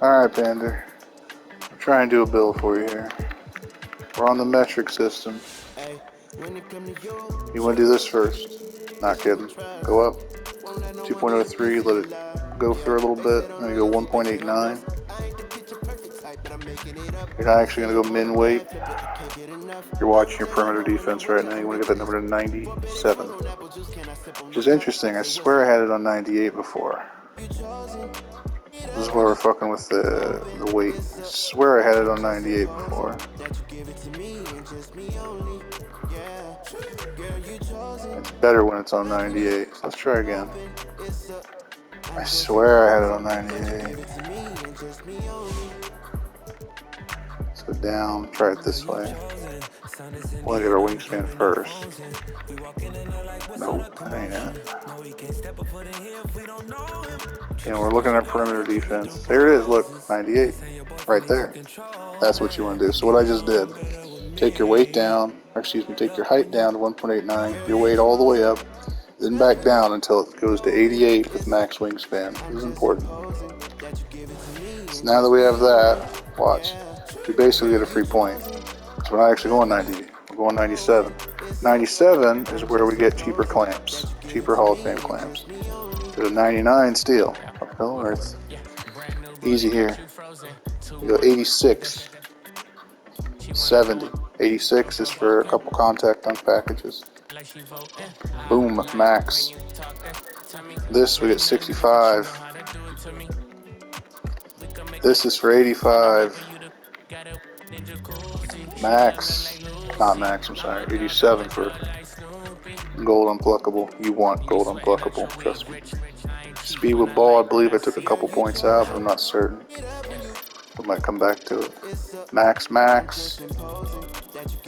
Alright, Panda. I'm trying to do a build for you here. We're on the metric system. You want to do this first. Not kidding. Go up. 2.03, let it go for a little bit. Then you go 1.89. You're not actually going to go min weight. You're watching your perimeter defense right now. You want to get that number to 97. Which is interesting. I swear I had it on 98 before. This is where we're fucking with the weight. I swear I had it on 98 before. It's better when it's on 98. So let's try again. I swear I had it on 98. Let's go down. Try it this way. We'll get our wingspan first. Nope, that ain't it. And we're looking at perimeter defense. There it is, look, 98. Right there. That's what you want to do. So what I just did, take your weight down, or excuse me, take your height down to 1.89, your weight all the way up, then back down until it goes to 88 with max wingspan. This is important. So now that we have that, watch. We basically get a free point. So we're not actually going 90, we're going 97. 97 is where we get cheaper clamps, cheaper Hall of Fame clamps. There's a 99 steel, uphill earth. Easy here. We go 86, 70. 86 is for a couple contact dunk packages. Boom, max. This we get 65. This is for 85. Max, not max, I'm sorry, 87 for gold unpluckable. You want gold unpluckable, trust me. Speed with ball, I believe I took a couple points out, but I'm not certain. We might come back to it. Max, max.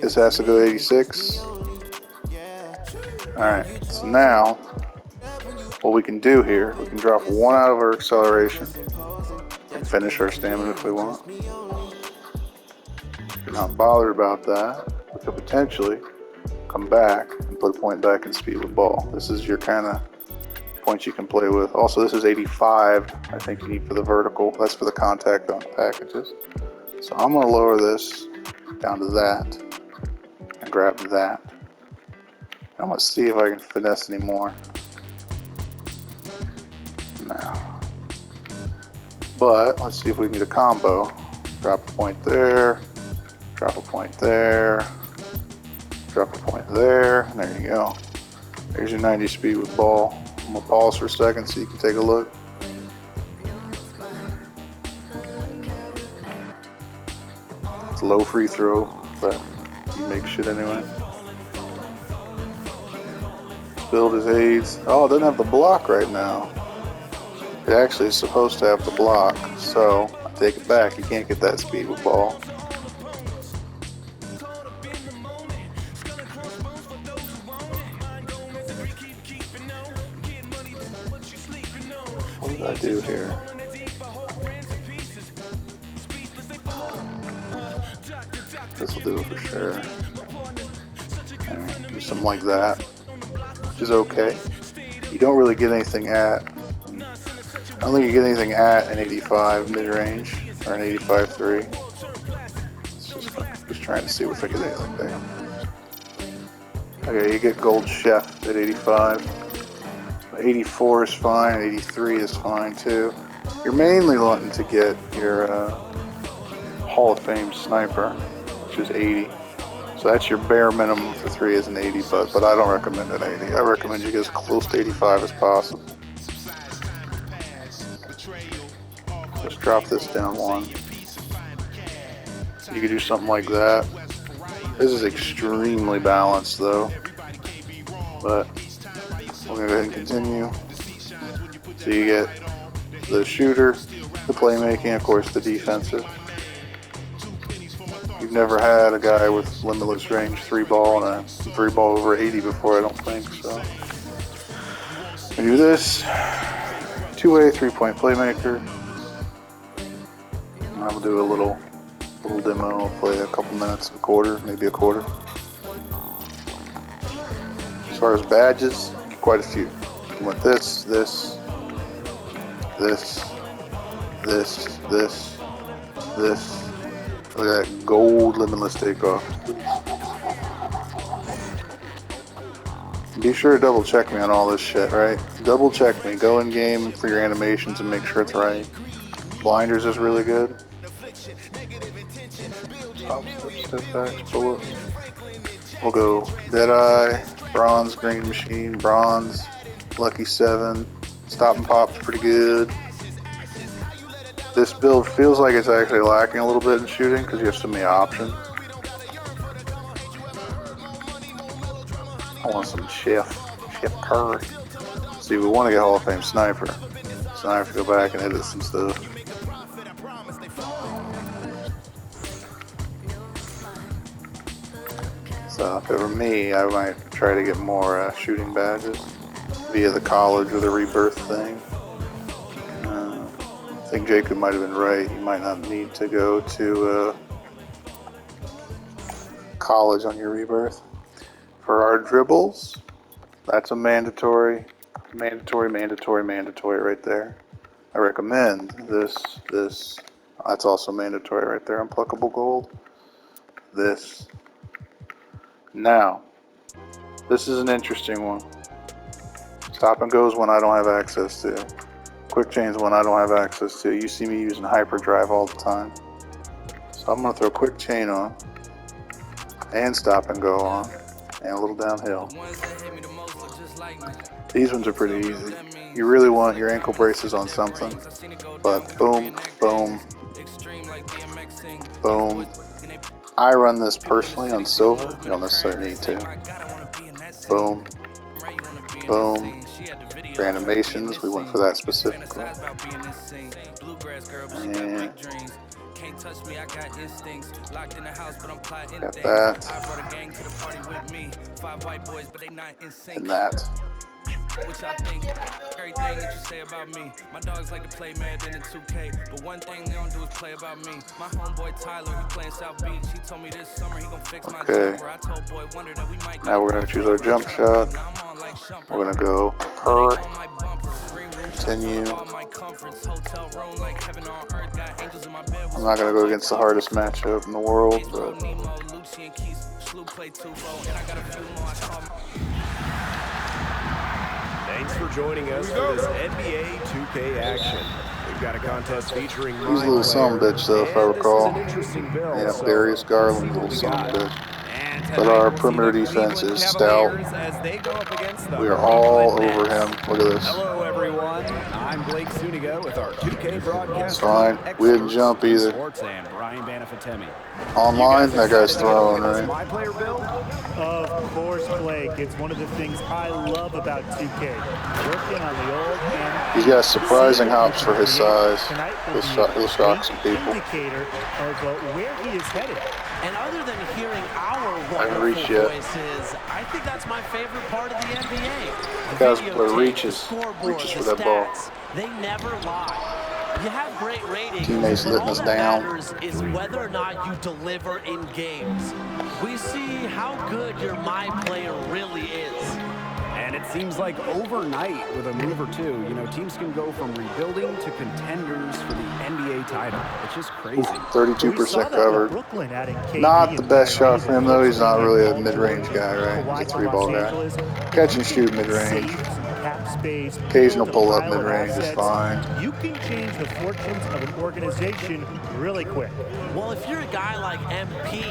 This has to go 86. Alright, so now, what we can do here, we can drop one out of our acceleration and finish our stamina if we want. If you're not bothered about that, we could potentially come back and put a point back in speed with ball. This is your kind of points you can play with. Also, this is 85, I think you need for the vertical. That's for the contact dunk packages. So I'm going to lower this down to that and grab that. I'm going to see if I can finesse any more. No. But let's see if we can get a combo. Drop a point there, drop a point there, drop a point there, and there you go. There's your 90 speed with ball. I'm going to pause for a second so you can take a look. It's low free throw, but you make shit anyway. Build his aids. Oh, it doesn't have the block right now. It actually is supposed to have the block, so I take it back. You can't get that speed with ball. What did I do here? This will do it for sure. Do something like that, which is okay. You don't really get anything at, I don't think you get anything at an 85 mid-range or an 85.3. Just trying to see if I get anything there. Okay, you get Gold Chef at 85. 84 is fine, 83 is fine too. You're mainly wanting to get your Hall of Fame Sniper, which is 80. So that's your bare minimum for 3 is an 80, but I don't recommend an 80. I recommend you get as close to 85 as possible. Just drop this down one. You could do something like that. This is extremely balanced though, but we're going to go ahead and continue. So you get the shooter, the playmaking, of course the defensive. You've never had a guy with limitless range 3-ball and a 3-ball over 80 before, I don't think so. We do this, 2-way 3-point playmaker. And I will do a little demo. I'll play a couple minutes, a quarter, maybe a quarter. As far as badges, quite a few. You want this, this, this, This. Look at that gold limitless takeoff. Be sure to double check me on all this shit, right? Double check me. Go in game for your animations and make sure it's right. Blinders is really good. Top step backs, bullet. We'll go Deadeye, Bronze, Green Machine, Bronze, Lucky 7. Stop and Pop's pretty good. This build feels like it's actually lacking a little bit in shooting because you have so many options. I want some Chef Curry. See, we want to get Hall of Fame Sniper. So I have to go back and edit some stuff. So if it were me, I might try to get more shooting badges via the college or the rebirth thing. I think Jacob might have been right. You might not need to go to college on your rebirth. For our dribbles, that's a mandatory right there. I recommend this. That's also mandatory right there. Unpluckable gold. This. Now, this is an interesting one. Stop and go is one I don't have access to. Quick chain is one I don't have access to. You see me using hyperdrive all the time. So I'm going to throw quick chain on, and stop and go on, and a little downhill. These ones are pretty easy. You really want your ankle braces on something, but boom, boom, boom. I run this personally on silver. You don't necessarily need to. Boom, boom. For animations, we went for that specifically. And got that. And that. Which I think everything that you say about me. My dogs like to play Madden and 2K, but one thing they don't do is play about me. My homeboy Tyler, he playing South Beach. He told me this summer he gonna fix my jumper. I told boy Wonder that we might. Now we're gonna choose our jump shot. We're gonna go per. Continue. I'm not gonna go against the hardest matchup in the world, but. Thanks for joining us for this NBA 2K action. We've got a contest featuring he's a little sumbitch though, if I recall. Yeah, so Darius Garland, little sumbitch. But our perimeter defense is stout. We are all over him. Look at this. Hello everyone. I'm Blake Suniga with our 2K broadcast. It's fine. We didn't jump either. Online, that guy's throwing, right? My player build? Of course, Blake. It's one of the things I love about 2K. Working on the old and he's got surprising hops for his size. He'll shock some people. Indicator of where he is headed. And other than hearing our wonderful voices, I think that's my favorite part of the NBA. Guys, reaches for that ball. They never lie. You have great ratings. Teammates letting us down. All that matters is whether or not you deliver in games. We see how good your my player really is. And it seems like overnight with a move or two, you know, teams can go from rebuilding to contenders for the NBA title. It's just crazy. 32% covered. Not the best shot for him, though. He's not really a mid-range guy, right? He's a three-ball guy. Catch and shoot mid-range. Occasional pull-up mid-range is fine. You can change the fortunes of an organization really quick. Well, if you're a guy like MP,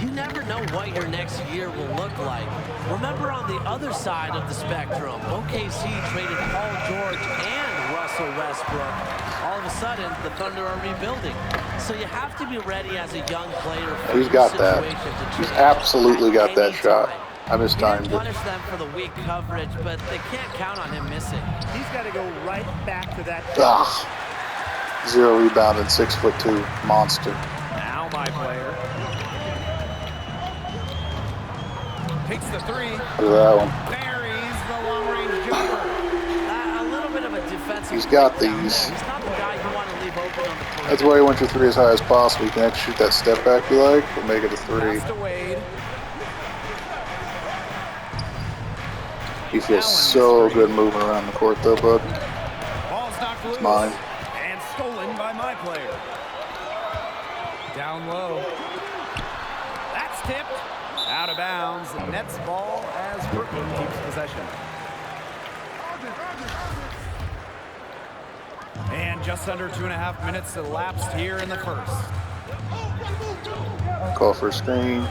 you never know what your next year will look like. Remember, on the other side of the spectrum, OKC traded Paul George and Russell Westbrook. All of a sudden, the Thunder are rebuilding. So you have to be ready as a young player. He's got that. He's absolutely got that shot. I mistimed it. Punish them for the weak coverage, but they can't count on him missing. He's got to go right back to that. Ugh. 0 rebounded, 6'2" monster. Now my player takes the three. Look at that one. Buries the long-range jumper. A little bit of a defensive. He's got these. He's not the guy you want to leave open on the perimeter. That's why you want your three as high as possible. You can actually shoot that step back you like, or make it a three. He feels so good moving around the court though, bud. Ball's knocked loose. It's mine. And stolen by my player. Down low. That's tipped. Out of bounds. Nets ball as Brooklyn keeps possession. And just under 2.5 minutes elapsed here in the first. Call for a screen.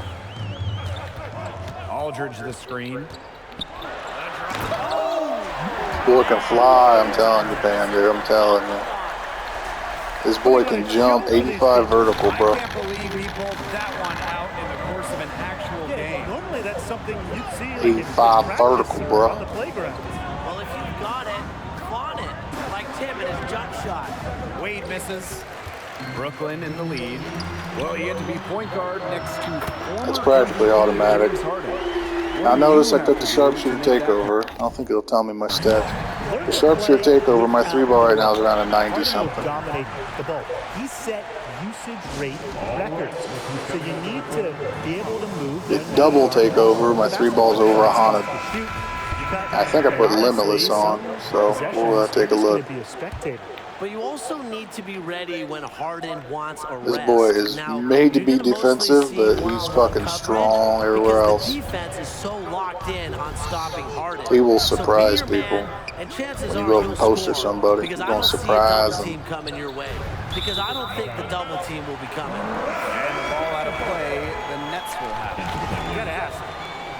Aldridge the screen. Boy can fly, I'm telling you, Panda. I'm telling you. This boy can jump 85 vertical, bro. I can't believe he pulled that one out in the course of an actual game. Normally that's something you'd see like 85 vertical, bro. on the playground. Well, if you've got it, flaunt it, like Tim in his jump shot. Wade misses. Brooklyn in the lead. Well, you get to be point guard next to former It's practically automatic. James Harden. Now notice I took the sharpshooter takeover. I don't think it'll tell me my stats. The sharpshooter takeover, my 3-ball right now is around a 90 something. Dominate the ball. He set usage rate records. So you need to be able to move. The double takeover, my 3-ball's over 100. I think I put limitless on, so we'll take a look. But you also need to be ready when Harden wants a rest. This boy is now, made to be you're gonna defensive, mostly but see he's one-on-one fucking coverage strong everywhere because else. The defense is so locked in on stopping Harden. He will So surprise be your people. man, and chances When you are go up and you'll poster score, somebody, because you're I gonna don't see a surprise double them. team coming your way. Because I don't think the double team will be coming. And the ball out of play, the Nets will have it. You gotta ask,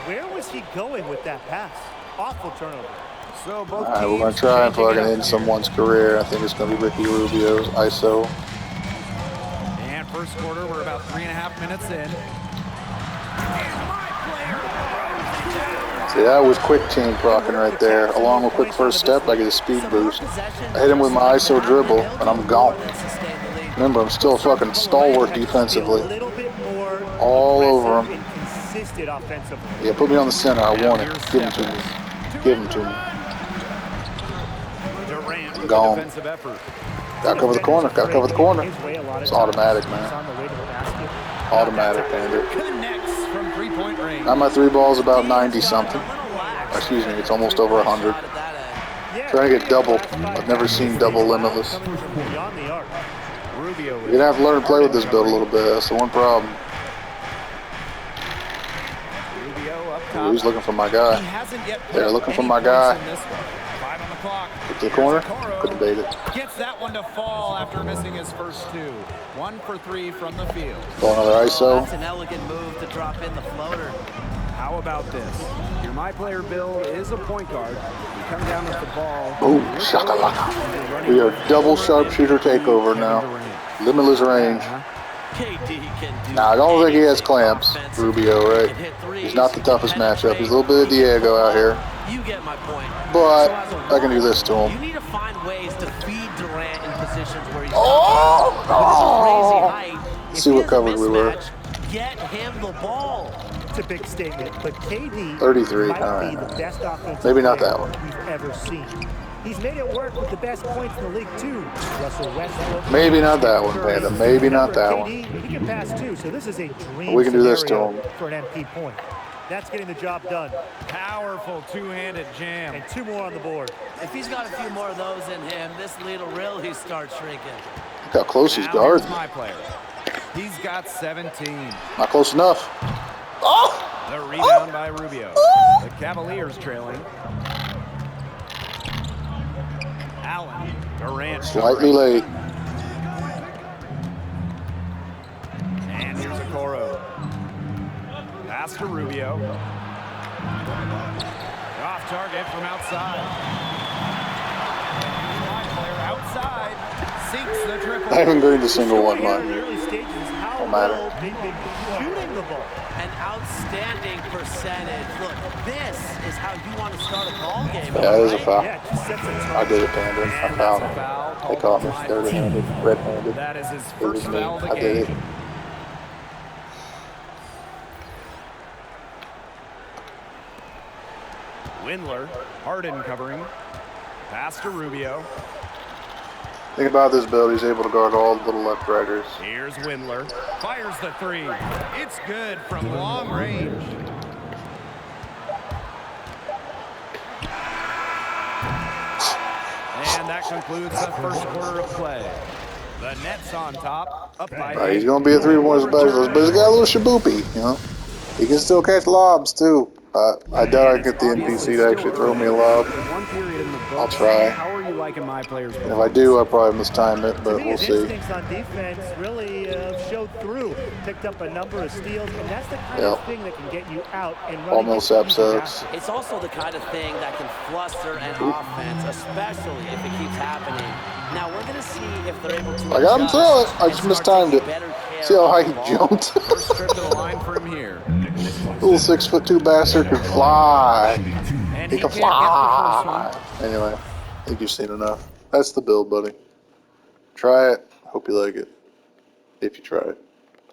where was he going with that pass? Awful turnover. So both Alright, we're gonna try and fucking end someone's career. I think it's gonna be Ricky Rubio's ISO. And first quarter, we're about 3.5 minutes in. See, that was quick team procking right there. Along with quick first step, I get a speed boost. I hit him with my ISO dribble, and I'm gone. Remember, I'm still fucking stalwart defensively. All over him. Yeah, put me on the center. I want it. Give him to me. Give him to me. I'm gone. Gotta cover the corner. Gotta cover the corner. It's automatic, man. Automatic, Panda. Connects from three-point range. Now my 3-ball's about 90 something. Excuse me, it's almost over 100. Trying to get double. I've never seen double limitless. Rubio. You're gonna have to learn to play with this build a little bit. That's the one problem. Rubio up Ooh, top. he's looking for my guy. He hasn't yet They're put looking for any my points guy. in this one. 5 on the clock. Get to the corner. Couldn't bait it. Gets that one to fall after missing his first 2. 1 for 3 from the field. Go another ISO. That's an elegant move to drop in the floater. How about this? Your my player build is a point guard. You come down with the ball. Boom. Shakalaka. We are double sharpshooter takeover now. Limitless range. KD can do Now, I don't think he has anything clamps, offensively. Rubio, right? Can hit threes, He's not the toughest penetrate, matchup. He's a little bit of Diego out here. You get my point. But So as a I can do this to You him. need to find ways to feed Durant in positions where he's Oh! crazy height. If See he what has a covered we were. mismatch, get him the ball. It's a big statement, but KD 33, might all right. be the best offensive Maybe not player that one. we've ever seen. He's made it work with the best points in the league too. Russell Westbrook. Maybe not that one, Panda. Maybe not that one. KD, he can pass too, so this is a dream We can do this to scenario him. for an MP point. That's getting the job done. Powerful two-handed jam. And 2 more on the board. If he's got a few more of those in him, this lead will really start shrinking. Look how close he's Now guarding. here's my player. He's got 17. Not close enough. Oh! The rebound by Rubio. The Cavaliers trailing. Allen. Durant. Slightly late. And here's Okoro. Pass to Rubio. Off target from outside. My player outside. Sinks the triple. I haven't agreed to single one, In the man. early stages, how Don't matter. well they've been shooting the ball. An outstanding percentage. Look, this is how you want to start a ball game. Yeah, it is a right? foul. Yeah, it just sets a tone. I did it, Panda. I And fouled that's a him. foul They called caught me. on my Dirty-handed. team. Red-handed. That is his It was first me. foul of the I did it. game. Windler. Harden covering. Pass to Rubio. Think about this build. He's able to guard all the little left-righters. Here's Windler. Fires the 3. It's good from long range. And that concludes the first quarter of play. The Nets on top, up by Alright, he's 8. gonna be a 3-1 specialist, but he's got a little shaboopy, you know. He can still catch lobs too. I doubt I get the NPC to actually throw me a lob. One period in the I'll books. try. How are you liking my players' And if I do, I'll probably mistime it, To but me, we'll his see. instincts on defense really showed through. Picked up a number of steals, and that's the kind Yep. of thing that can get you out and All running Millsap easy sucks. baskets. It's also the kind of thing that can fluster an offense, especially if it keeps happening. Now we're going to see if they're able to I got him adjust through it. I and just start mistimed taking it. better care See how of high the he ball. jumped? First trip to the line for him here. Little 6'2" bastard can fly. And He he can can't get the first one. fly. Anyway, I think you've seen enough. That's the build, buddy. Try it. Hope you like it. If you try it.